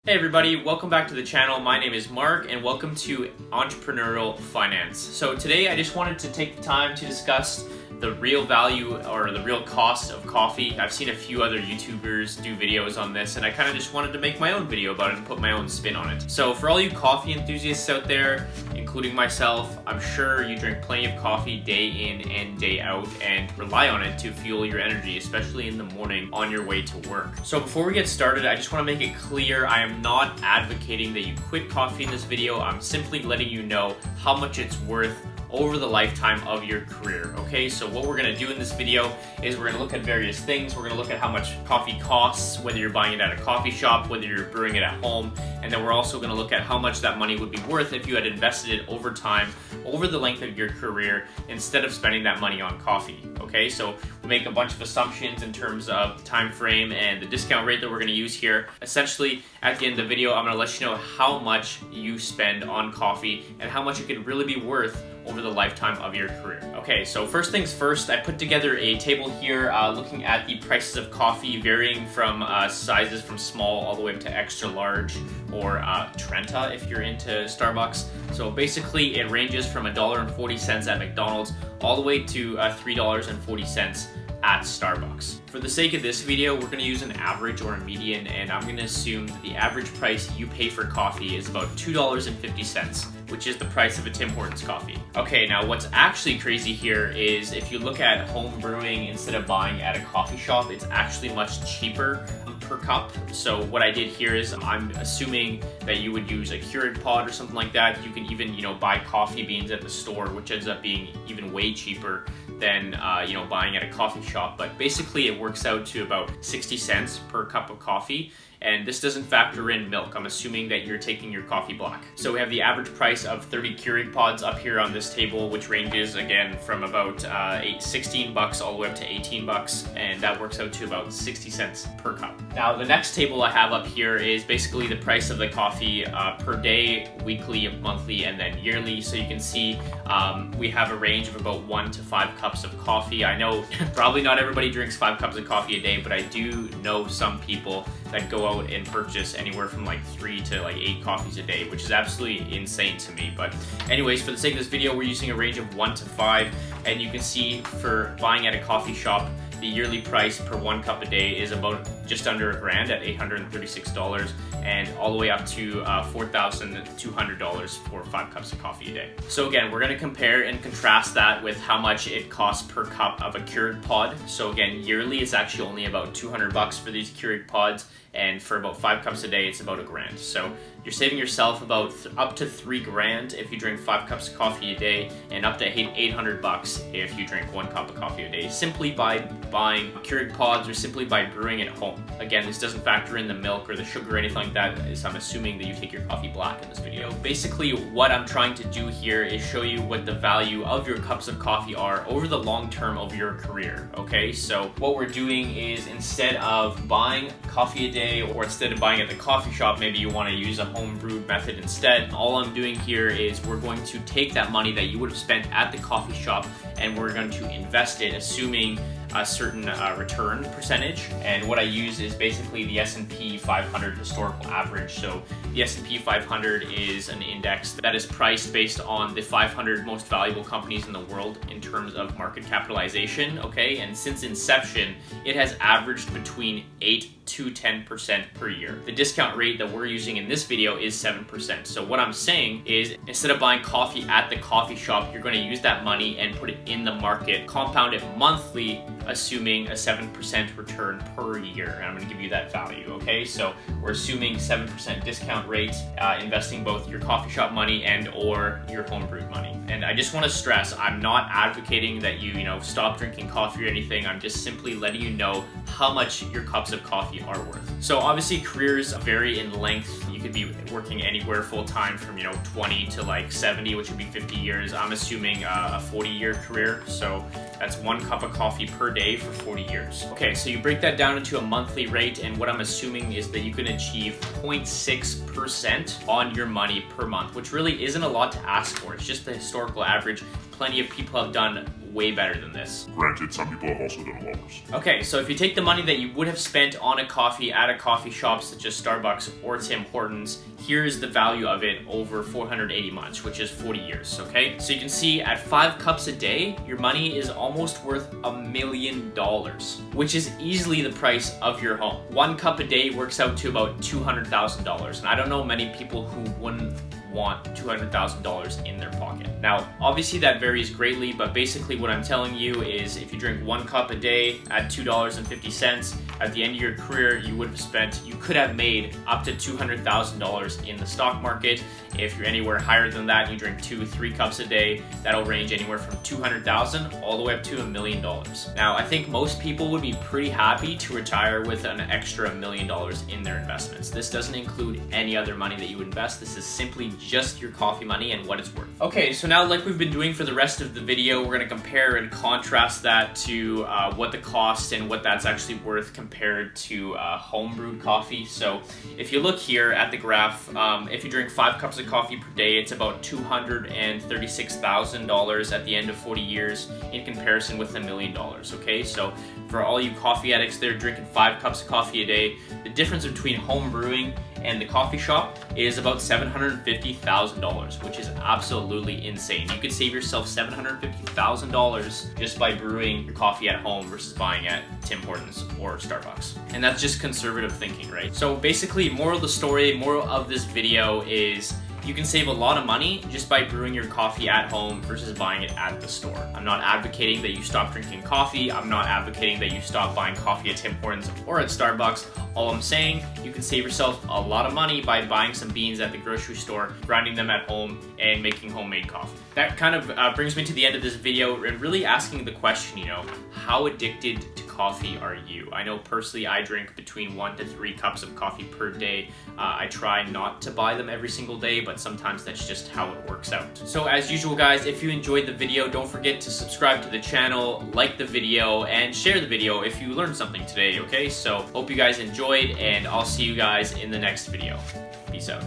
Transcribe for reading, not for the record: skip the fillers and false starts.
Hey everybody, welcome back to the channel. My name is Marc and welcome to Entrepreneurial Finance. So today I just wanted to take the time to discuss the real value or the real cost of coffee. I've seen a few other YouTubers do videos on this and I kind of just wanted to make my own video about it and put my own spin on it. So for all you coffee enthusiasts out there, including myself, I'm sure you drink plenty of coffee day in and day out and rely on it to fuel your energy, especially in the morning on your way to work. So before we get started, I just want to make it clear I am not advocating that you quit coffee in this video. I'm simply letting you know how much it's worth over the lifetime of your career, okay? So what we're gonna do in this video is we're gonna look at various things. We're gonna look at how much coffee costs, whether you're buying it at a coffee shop, whether you're brewing it at home, and then we're also gonna look at how much that money would be worth if you had invested it over time, over the length of your career, instead of spending that money on coffee, okay? So we make a bunch of assumptions in terms of the time frame and the discount rate that we're gonna use here. Essentially, at the end of the video, I'm gonna let you know how much you spend on coffee and how much it could really be worth over the lifetime of your career. Okay, so first things first, I put together a table here looking at the prices of coffee varying from sizes from small all the way up to extra large, or Trenta if you're into Starbucks. So basically it ranges from $1.40 at McDonald's all the way to $3.40 at Starbucks. For the sake of this video, we're gonna use an average or a median, and I'm gonna assume that the average price you pay for coffee is about $2.50, which is the price of a Tim Hortons coffee. Okay, now what's actually crazy here is if you look at home brewing instead of buying at a coffee shop, it's actually much cheaper per cup. So what I did here is I'm assuming that you would use a Keurig pod or something like that. You can even, buy coffee beans at the store, which ends up being even way cheaper than buying at a coffee shop. But basically it works out to about 60 cents per cup of coffee. And this doesn't factor in milk. I'm assuming that you're taking your coffee black. So we have the average price of 30 Keurig pods up here on this table, which ranges again from about 16 bucks all the way up to 18 bucks. And that works out to about 60 cents per cup. Now the next table I have up here is basically the price of the coffee per day, weekly, monthly, and then yearly. So you can see we have a range of about 1 to 5 cups of coffee. I know probably not everybody drinks 5 cups of coffee a day, but I do know some people that go out and purchase anywhere from like 3 to 8 coffees a day, which is absolutely insane to me. But anyways, for the sake of this video, we're using a range of 1 to 5, and you can see for buying at a coffee shop, the yearly price per 1 cup a day is about just under $1,000 at $836, and all the way up to $4,200 for 5 cups of coffee a day. So again, we're going to compare and contrast that with how much it costs per cup of a Keurig pod. So again, yearly it's actually only about 200 bucks for these Keurig pods, and for about 5 cups a day it's about $1,000. So you're saving yourself about up to $3,000 if you drink 5 cups of coffee a day, and up to 800 bucks if you drink 1 cup of coffee a day, simply by buying Keurig pods or simply by brewing at home. Again, this doesn't factor in the milk or the sugar or anything like that, as I'm assuming that you take your coffee black in this video. Basically, what I'm trying to do here is show you what the value of your cups of coffee are over the long term of your career, okay? So what we're doing is, instead of buying coffee a day, or instead of buying at the coffee shop, maybe you want to use a home brewed method instead. All I'm doing here is we're going to take that money that you would have spent at the coffee shop and we're going to invest it, assuming a certain return percentage. And what I use is basically the S&P 500 historical average. So the S&P 500 is an index that is priced based on the 500 most valuable companies in the world in terms of market capitalization, okay? And since inception, it has averaged between 8 to 10% per year. The discount rate that we're using in this video is 7%. So what I'm saying is, instead of buying coffee at the coffee shop, you're going to use that money and put it in the market, compound it monthly, assuming a 7% return per year. And I'm going to give you that value, okay? So we're assuming 7% discount rate, investing both your coffee shop money and or your home brewed money. And I just want to stress, I'm not advocating that you stop drinking coffee or anything. I'm just simply letting you know how much your cups of coffee are worth. So obviously careers vary in length. You could be working anywhere full time from 20 to 70, which would be 50 years. I'm assuming a 40-year career. So that's 1 cup of coffee per day for 40 years. Okay, so you break that down into a monthly rate, and what I'm assuming is that you can achieve 0.6% on your money per month, which really isn't a lot to ask for. It's just the historical average plenty of people have done way better than this. Granted, some people have also done a lot worse. Okay, so if you take the money that you would have spent on a coffee at a coffee shop such as Starbucks or Tim Hortons, here's the value of it over 480 months, which is 40 years, okay? So you can see at 5 cups a day, your money is almost worth $1 million, which is easily the price of your home. 1 cup a day works out to about $200,000, and I don't know many people who wouldn't want $200,000 in their pocket. Now, obviously that varies greatly, but basically what I'm telling you is if you drink 1 cup a day at $2.50, at the end of your career, you could have made up to $200,000 in the stock market. If you're anywhere higher than that, you drink 2-3 cups a day, that'll range anywhere from $200,000 all the way up to $1 million. Now, I think most people would be pretty happy to retire with an extra $1 million in their investments. This doesn't include any other money that you invest. This is simply just your coffee money and what it's worth. Okay, so now like we've been doing for the rest of the video, we're gonna compare and contrast that to what the cost and what that's actually worth compared to home brewed coffee. So if you look here at the graph, if you drink 5 cups of coffee per day, it's about $236,000 at the end of 40 years in comparison with $1 million, okay? So for all you coffee addicts there drinking 5 cups of coffee a day, the difference between home brewing and the coffee shop is about $750,000, which is absolutely insane. You could save yourself $750,000 just by brewing your coffee at home versus buying at Tim Hortons or Starbucks. And that's just conservative thinking, right? So basically, moral of the story, moral of this video is you can save a lot of money just by brewing your coffee at home versus buying it at the store. I'm not advocating that you stop drinking coffee. I'm not advocating that you stop buying coffee at Tim Hortons or at Starbucks. All I'm saying, you can save yourself a lot of money by buying some beans at the grocery store, grinding them at home, and making homemade coffee. That kind of brings me to the end of this video and really asking the question, how addicted to coffee are you? I know personally I drink between 1 to 3 cups of coffee per day. I try not to buy them every single day, but sometimes that's just how it works out. So as usual guys, if you enjoyed the video, don't forget to subscribe to the channel, like the video, and share the video if you learned something today, okay? So hope you guys enjoyed, and I'll see you guys in the next video. Peace out.